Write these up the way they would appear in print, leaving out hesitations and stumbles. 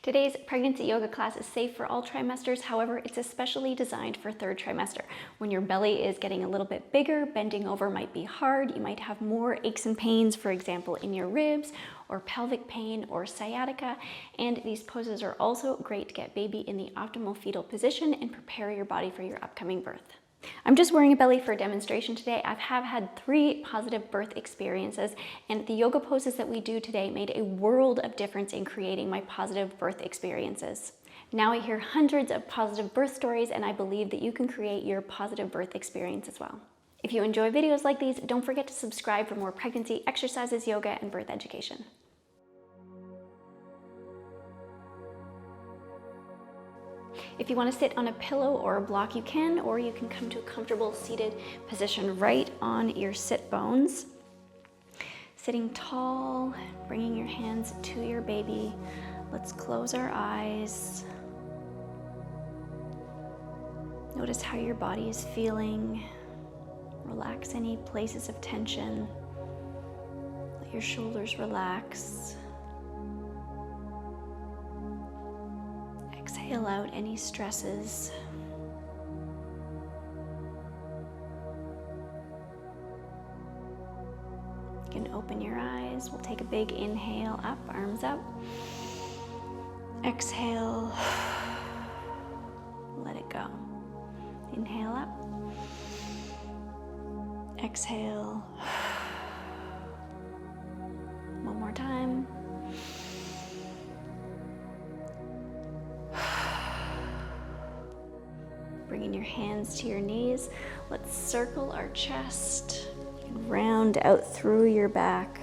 Today's pregnancy yoga class is safe for all trimesters. However, it's especially designed for third trimester. When your belly is getting a little bit bigger, bending over might be hard. You might have more aches and pains, for example, in your ribs, or pelvic pain or sciatica. And these poses are also great to get baby in the optimal fetal position and prepare your body for your upcoming birth. I'm just wearing a belly for a demonstration today. I have had 3 positive birth experiences, and the yoga poses that we do today made a world of difference in creating my positive birth experiences. Now I hear hundreds of positive birth stories, and I believe that you can create your positive birth experience as well. If you enjoy videos like these, don't forget to subscribe for more pregnancy exercises, yoga, and birth education. If you want to sit on a pillow or a block, you can, or you can come to a comfortable seated position right on your sit bones. Sitting tall, bringing your hands to your baby. Let's close our eyes. Notice how your body is feeling. Relax any places of tension. Let your shoulders relax. Exhale out any stresses. You can open your eyes. We'll take a big inhale up, arms up. Exhale. Let it go. Inhale up. Exhale. One more time. Bringing your hands to your knees, let's circle our chest and round out through your back.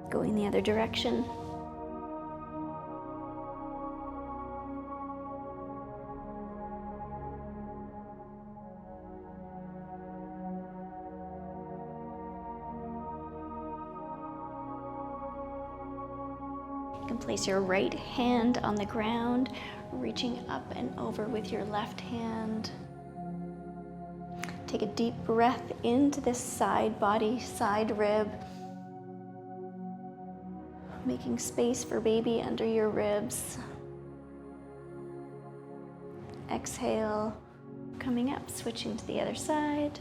Going the other direction. You can place your right hand on the ground, reaching up and over with your left hand. Take a deep breath into this side body, side rib, making space for baby under your ribs. Exhale, coming up, switching to the other side.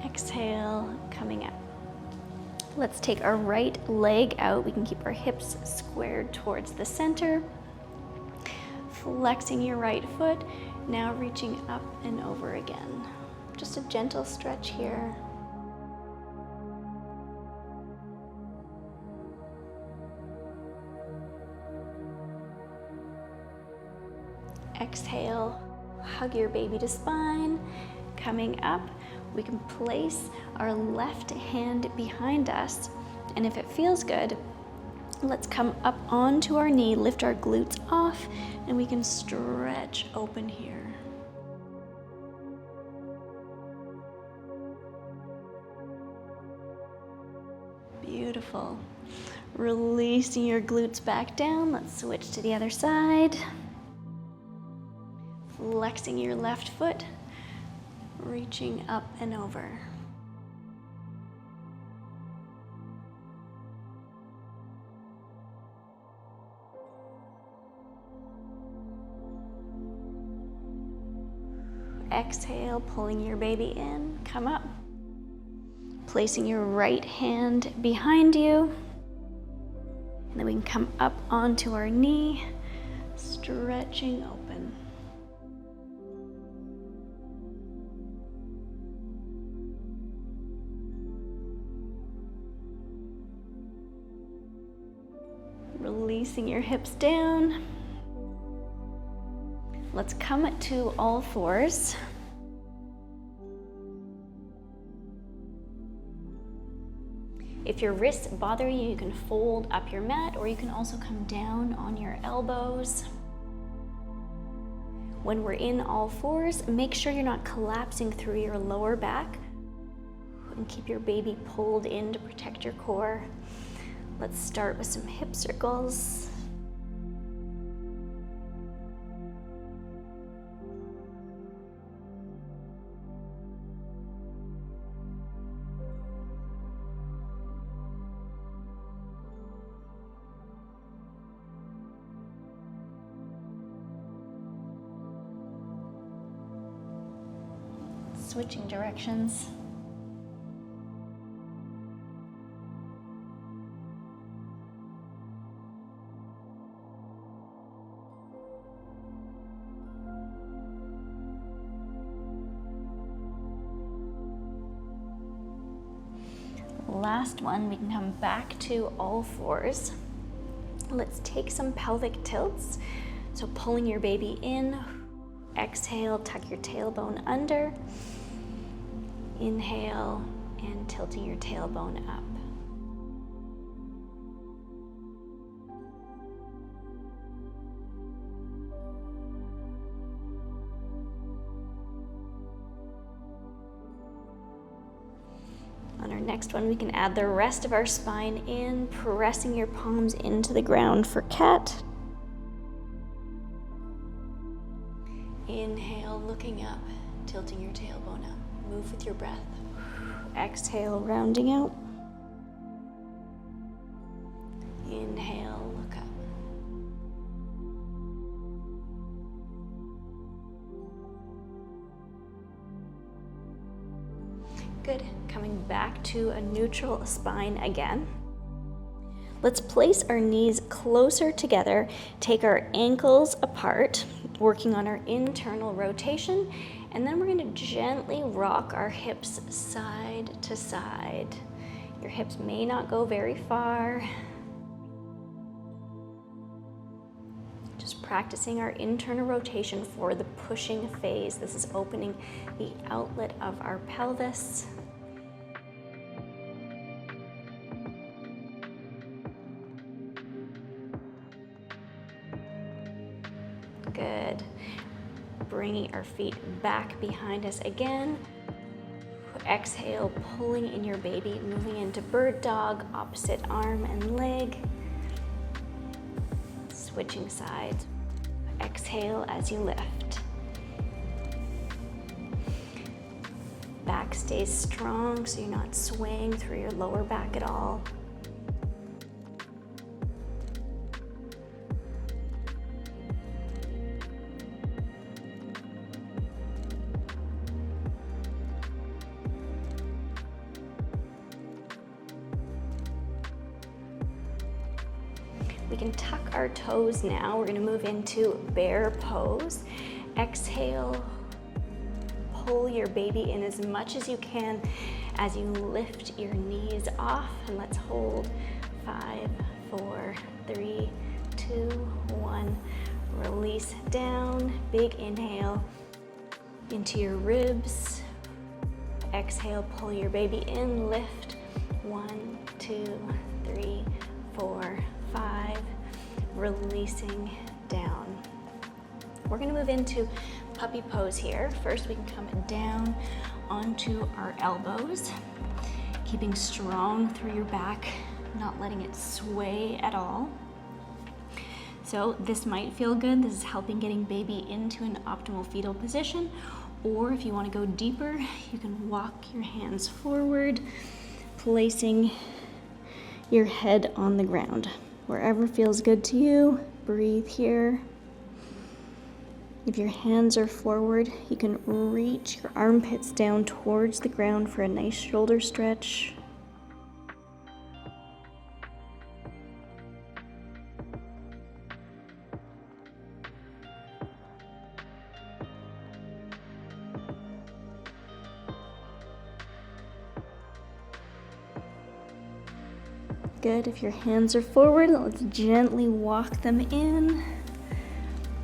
Exhale, coming up. Let's take our right leg out. We can keep our hips squared towards the center. Flexing your right foot, now reaching up and over again. Just a gentle stretch here. Exhale, hug your baby to spine. Coming up, we can place our left hand behind us, and if it feels good, let's come up onto our knee, lift our glutes off, and we can stretch open here. Beautiful. Releasing your glutes back down. Let's switch to the other side. Flexing your left foot, reaching up and over. Exhale, pulling your baby in, come up. Placing your right hand behind you. And then we can come up onto our knee, stretching open. Releasing your hips down. Let's come to all fours. If your wrists bother you, you can fold up your mat, or you can also come down on your elbows. When we're in all fours, make sure you're not collapsing through your lower back, and keep your baby pulled in to protect your core. Let's start with some hip circles. Switching directions. Last one, we can come back to all fours. Let's take some pelvic tilts. So pulling your baby in, exhale, tuck your tailbone under. Inhale, and tilting your tailbone up. On our next one, we can add the rest of our spine in, pressing your palms into the ground for cat. Inhale, looking up, tilting your tailbone up. Move with your breath. Exhale, rounding out. Inhale, look up. Good. Coming back to a neutral spine again. Let's place our knees closer together, take our ankles apart, working on our internal rotation, and then we're going to gently rock our hips side to side. Your hips may not go very far. Just practicing our internal rotation for the pushing phase. This is opening the outlet of our pelvis. Good. Bringing our feet back behind us again. Exhale, pulling in your baby, moving into bird dog, opposite arm and leg. Switching sides. Exhale as you lift. Back stays strong so you're not swaying through your lower back at all. We can tuck our toes now. We're going to move into bear pose. Exhale, pull your baby in as much as you can as you lift your knees off. And let's hold 5, 4, 3, 2, 1. Release down. Big inhale into your ribs. Exhale, pull your baby in, lift. 1, 2, 3, 4, 5, releasing down. We're going to move into puppy pose here. First, we can come down onto our elbows, keeping strong through your back, not letting it sway at all. So this might feel good. This is helping getting baby into an optimal fetal position. Or if you want to go deeper, you can walk your hands forward, placing your head on the ground. Wherever feels good to you, breathe here. If your hands are forward, you can reach your armpits down towards the ground for a nice shoulder stretch. Good. If your hands are forward, let's gently walk them in.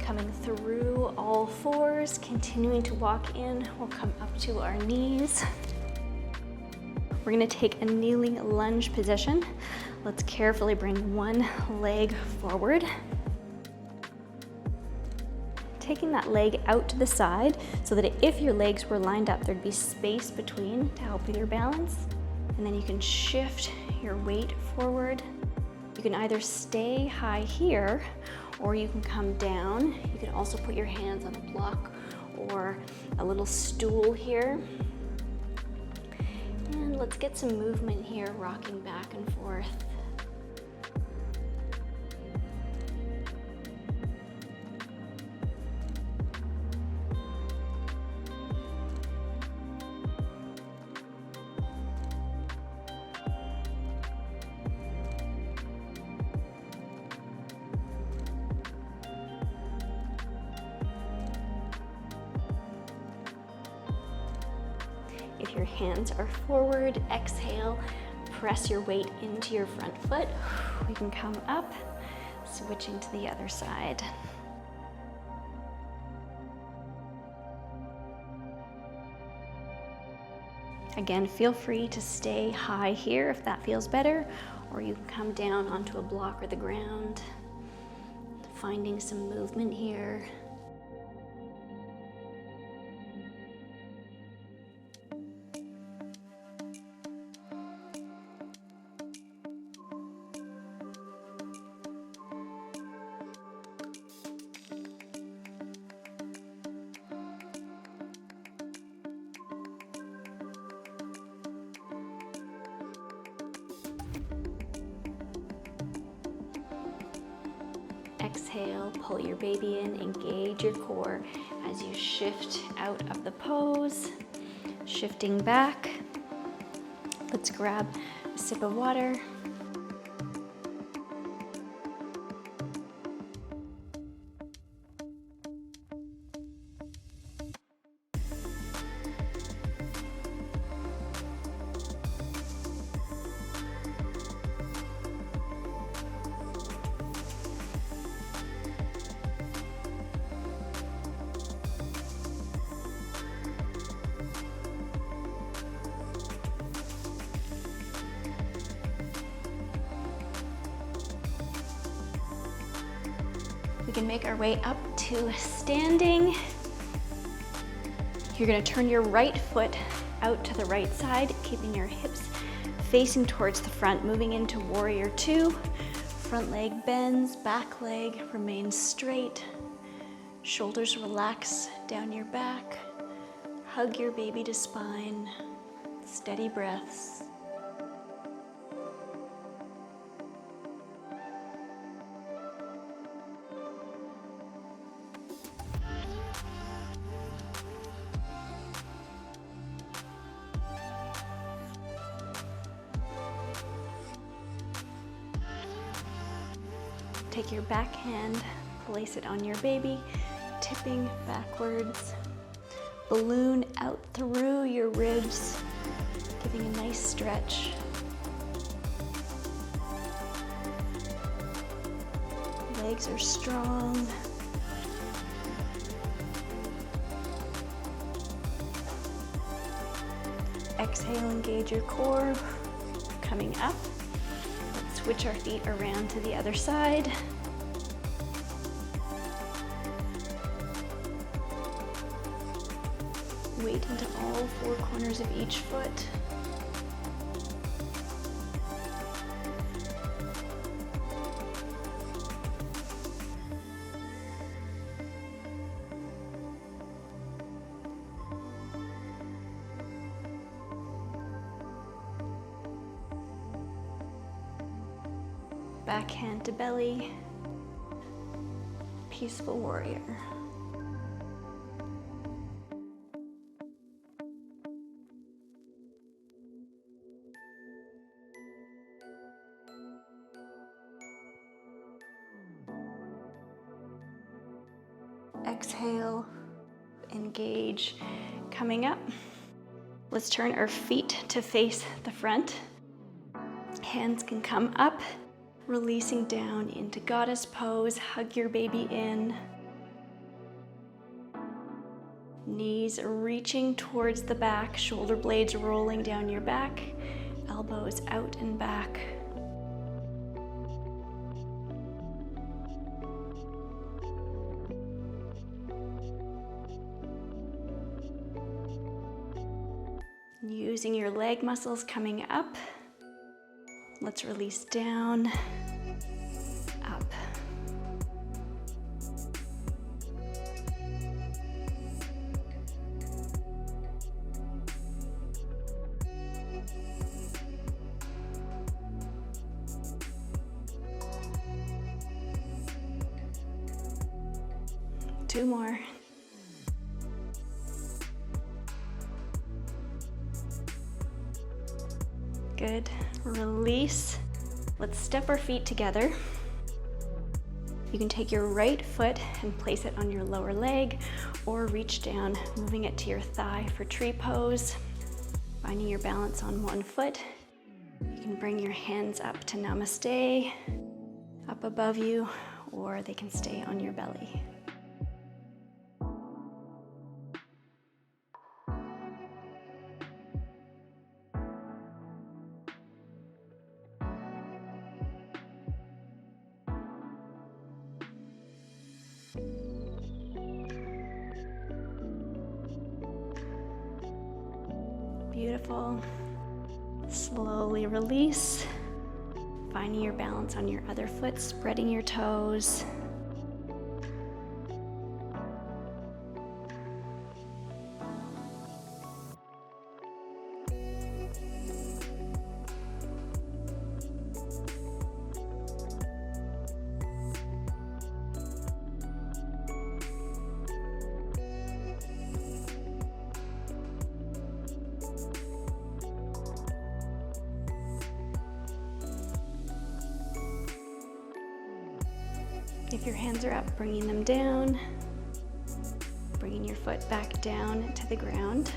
Coming through all fours, continuing to walk in. We'll come up to our knees. We're going to take a kneeling lunge position. Let's carefully bring one leg forward. taking that leg out to the side so that if your legs were lined up, there'd be space between to help with your balance. And then you can shift your weight forward. You can either stay high here, or you can come down. You can also put your hands on a block or a little stool here. And let's get some movement here, rocking back and forth. If your hands are forward, exhale, press your weight into your front foot. We can come up, switching to the other side. Again, feel free to stay high here if that feels better, or you can come down onto a block or the ground, finding some movement here. Exhale, pull your baby in, engage your core as you shift out of the pose, shifting back. Let's grab a sip of water. We can make our way up to standing. You're gonna turn your right foot out to the right side, keeping your hips facing towards the front, moving into warrior two. Front leg bends, back leg remains straight. Shoulders relax down your back. Hug your baby to spine. Steady breaths. Take your back hand, place it on your baby, tipping backwards. Balloon out through your ribs, giving a nice stretch. Legs are strong. Exhale, engage your core. Coming up. Let's switch our feet around to the other side. Weight into all four corners of each foot. Back hand to belly. Peaceful warrior. Exhale, engage, coming up. Let's turn our feet to face the front. Hands can come up, releasing down into goddess pose. Hug your baby in. Knees reaching towards the back, shoulder blades rolling down your back, elbows out and back. Using your leg muscles coming up. Let's release down, up. Two more. Good. Release. Let's step our feet together. You can take your right foot and place it on your lower leg or reach down, moving it to your thigh for tree pose. Finding your balance on one foot. You can bring your hands up to namaste, up above you, or they can stay on your belly. Beautiful. Slowly release. Finding your balance on your other foot, spreading your toes. If your hands are up, bringing them down, bringing your foot back down to the ground.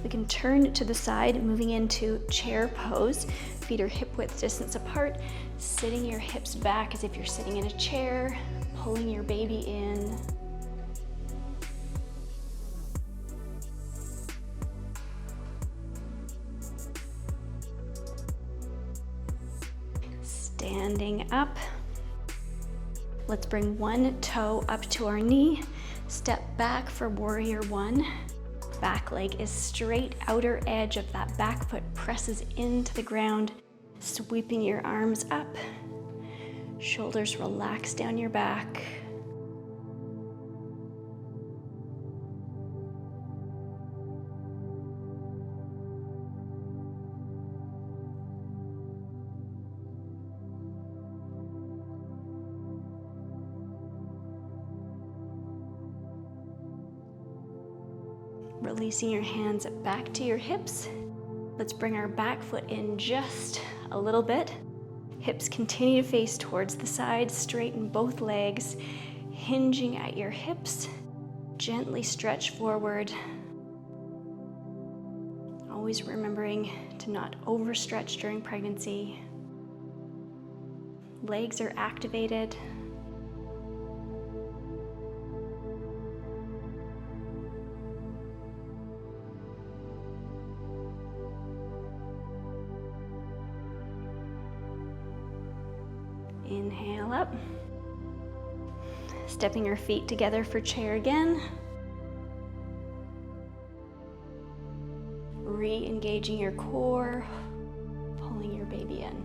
We can turn to the side, moving into chair pose. Feet are hip width distance apart, sitting your hips back as if you're sitting in a chair, pulling your baby in. Standing up. Let's bring one toe up to our knee. Step back for warrior one. Back leg is straight, outer edge of that back foot presses into the ground, sweeping your arms up. Shoulders relax down your back. Releasing your hands back to your hips. Let's bring our back foot in just a little bit. Hips continue to face towards the side, straighten both legs, hinging at your hips. Gently stretch forward. Always remembering to not overstretch during pregnancy. Legs are activated. Inhale up. Stepping your feet together for chair again. Re-engaging your core, pulling your baby in.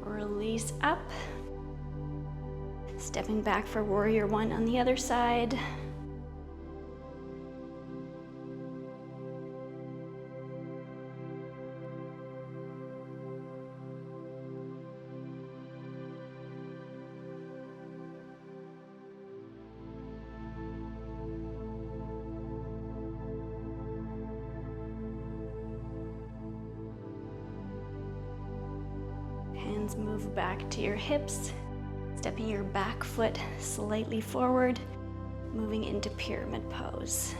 Release up. Stepping back for warrior one on the other side. Hands move back to your hips, stepping your back foot slightly forward, moving into pyramid pose.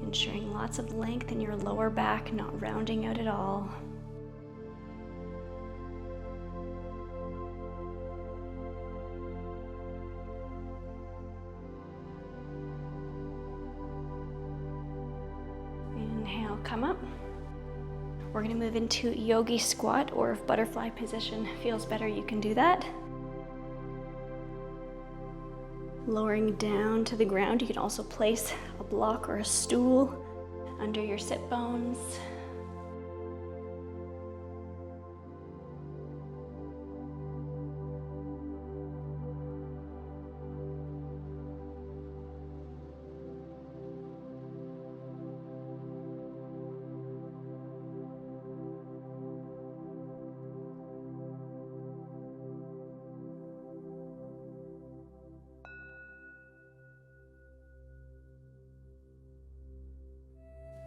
Ensuring lots of length in your lower back, not rounding out at all. Inhale, come up. We're gonna move into yogi squat, or if butterfly position feels better, you can do that. Lowering down to the ground, you can also place a block or a stool under your sit bones.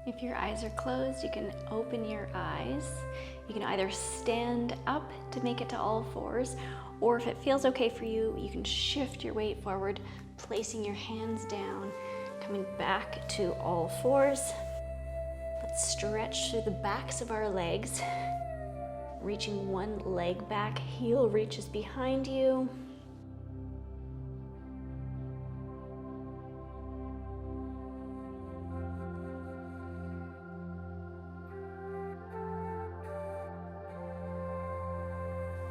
If your eyes are closed, you can open your eyes. You can either stand up to make it to all fours, or if it feels okay for you, you can shift your weight forward, placing your hands down, coming back to all fours. Let's stretch through the backs of our legs, reaching one leg back, heel reaches behind you.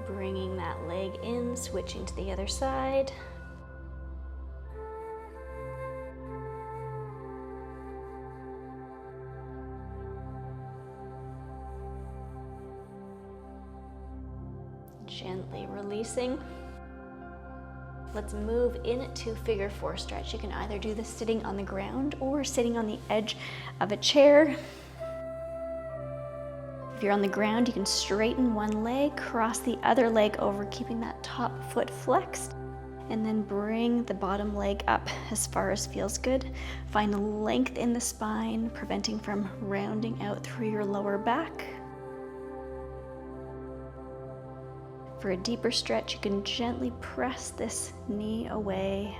Bringing that leg in, switching to the other side. Gently releasing. Let's move into figure four stretch. You can either do this sitting on the ground or sitting on the edge of a chair. If you're on the ground, you can straighten one leg, cross the other leg over, keeping that top foot flexed, and then bring the bottom leg up as far as feels good. Find length in the spine, preventing from rounding out through your lower back. For a deeper stretch, you can gently press this knee away.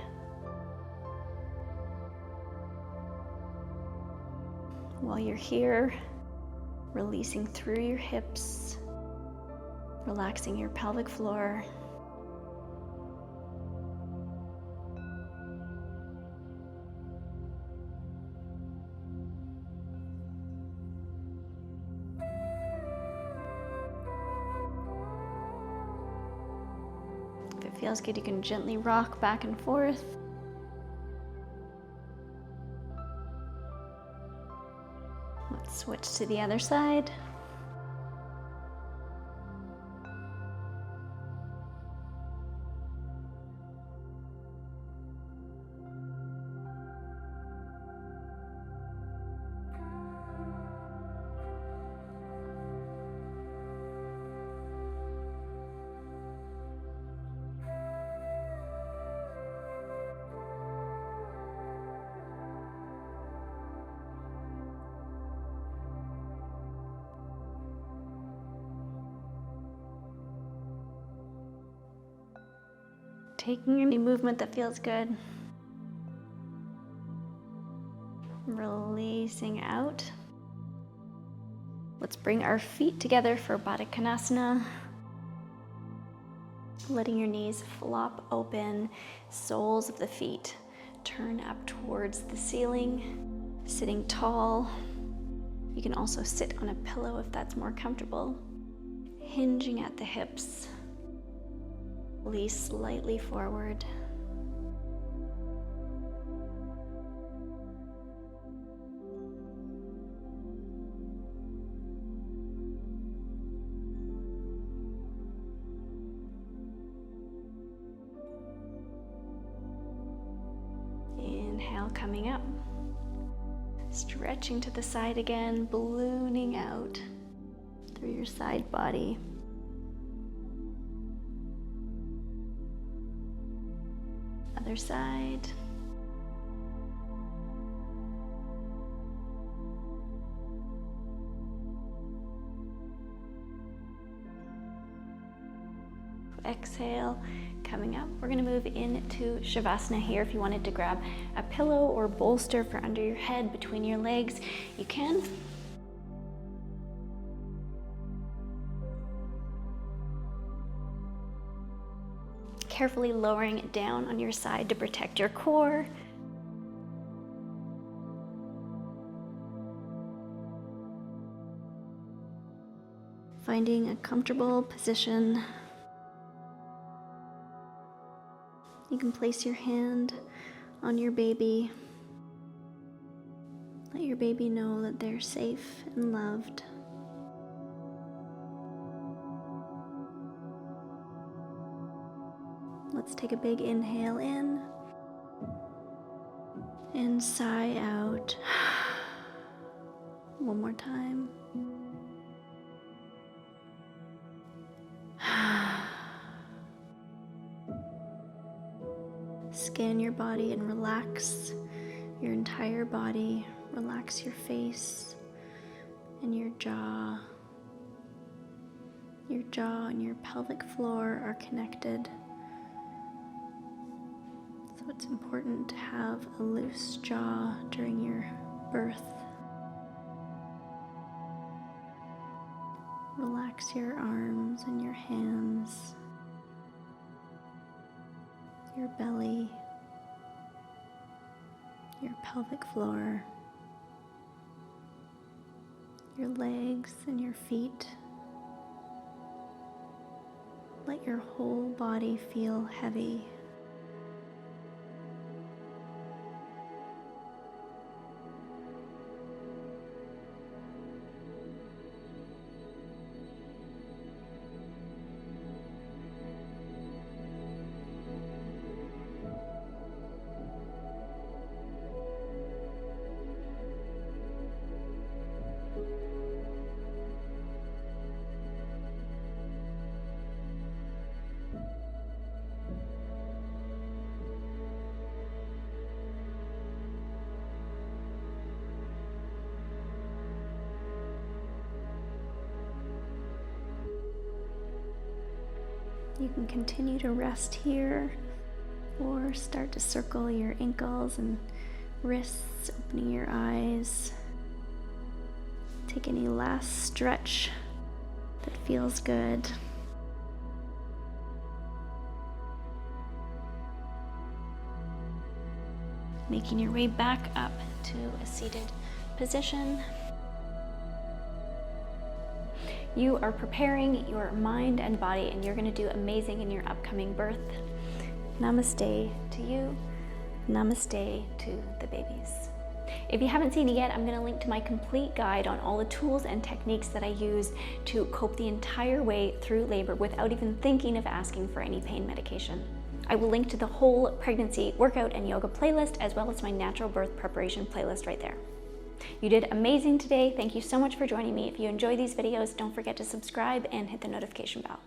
While you're here, releasing through your hips, relaxing your pelvic floor. If it feels good, you can gently rock back and forth. Let's switch to the other side. Taking any movement that feels good. Releasing out. Let's bring our feet together for Baddha Konasana. Letting your knees flop open, soles of the feet turn up towards the ceiling, sitting tall. You can also sit on a pillow if that's more comfortable. Hinging at the hips. Release slightly forward. Inhale, coming up. Stretching to the side again, ballooning out through your side body. Other side. Exhale, coming up. We're going to move into Shavasana here. If you wanted to grab a pillow or bolster for under your head, between your legs, you can. Carefully lowering it down on your side to protect your core. Finding a comfortable position. You can place your hand on your baby. Let your baby know that they're safe and loved. Let's take a big inhale in and sigh out. One more time. Scan your body and relax your entire body. Relax your face and your jaw. Your jaw and your pelvic floor are connected. So it's important to have a loose jaw during your birth. Relax your arms and your hands, your belly, your pelvic floor, your legs and your feet. Let your whole body feel heavy. You can continue to rest here or start to circle your ankles and wrists, opening your eyes. Take any last stretch that feels good. Making your way back up to a seated position. You are preparing your mind and body, and you're going to do amazing in your upcoming birth. Namaste to you. Namaste to the babies. If you haven't seen it yet, I'm going to link to my complete guide on all the tools and techniques that I use to cope the entire way through labor without even thinking of asking for any pain medication. I will link to the whole pregnancy workout and yoga playlist, as well as my natural birth preparation playlist right there. You did amazing today. Thank you so much for joining me. If you enjoy these videos, don't forget to subscribe and hit the notification bell.